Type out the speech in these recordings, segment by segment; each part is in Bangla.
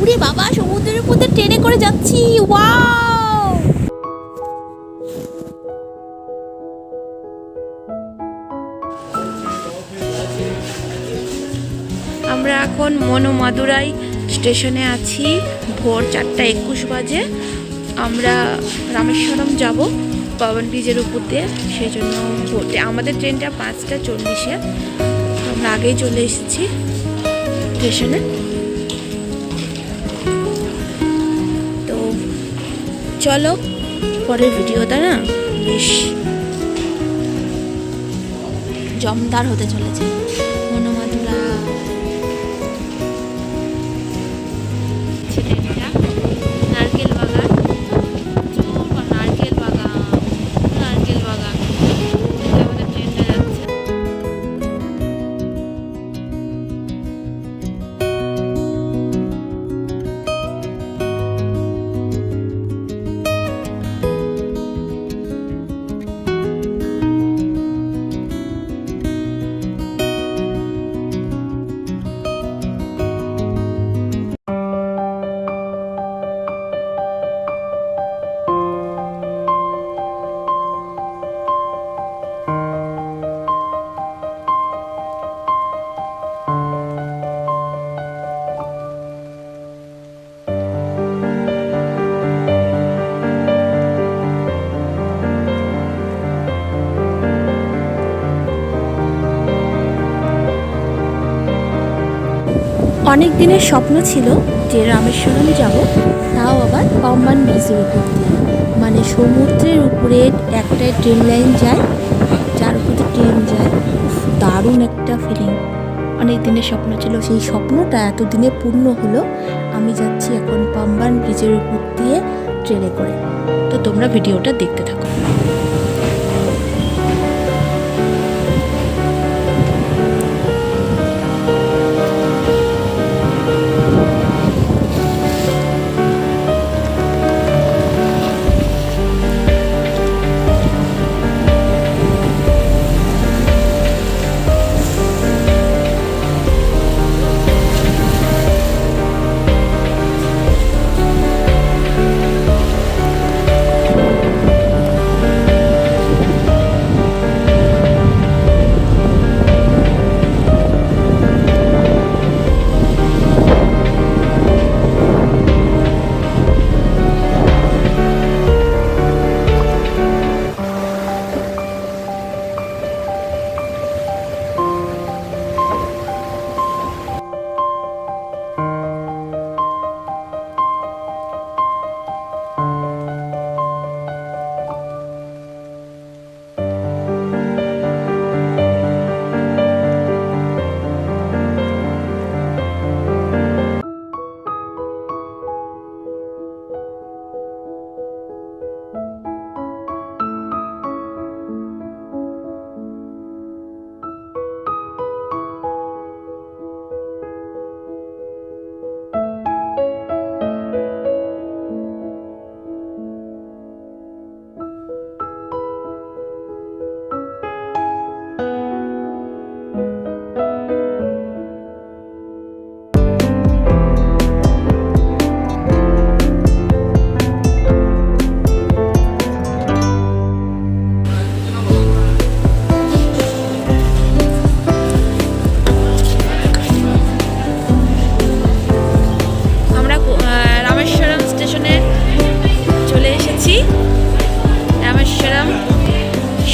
উড়ে বাবা, সমুদ্রের উপর দিয়ে ট্রেনে করে যাচ্ছি। ওয়াও! আমরা এখন মাদুরাই স্টেশনে আছি। ভোর 4:21 বাজে। আমরা রামেশ্বরম যাব পাবন ব্রিজের উপর দিয়ে। সেই জন্য আমাদের ট্রেনটা 5:40-এ। আমরা আগেই চলে এসেছি স্টেশনে। তো চলো, পরের ভিডিওটা না বেশ জমদার হতে চলেছে। মনোমাদুরা নারকেল বাগান, নারকেল বাগান, নারকেল বাগান, আমাদের ট্রেনটা যাচ্ছে। অনেক দিনের স্বপ্ন ছিল যে রামেশ্বরম যাব, তাও আবার পাম্বান ব্রিজের উপর দিয়ে। মানে সমুদ্রের উপরে একটা ট্রেন লাইন যায়, যার উপরে ট্রেন যায়। দারুণ একটা ফিলিং। অনেক দিনের স্বপ্ন ছিল, সেই স্বপ্নটা এতদিনে পূর্ণ হলো। আমি যাচ্ছি এখন পাম্বান ব্রিজের উপর দিয়ে ট্রেনে করে। তো তোমরা ভিডিওটা দেখতে থাকো।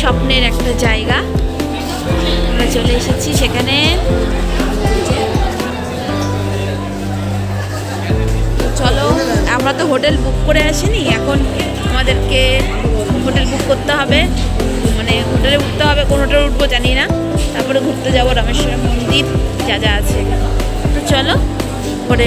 স্বপ্নের একটা জায়গা আমরা চলে এসেছি সেখানে। চলো, আমরা তো হোটেল বুক করে আসিনি, এখন আমাদেরকে হোটেল বুক করতে হবে। মানে হোটেলে উঠতে হবে, কোন হোটেলে উঠবো জানি না। তারপরে ঘুরতে যাবো রামেশ্বরম মন্দির, যা যা আছে। তো চলো পরে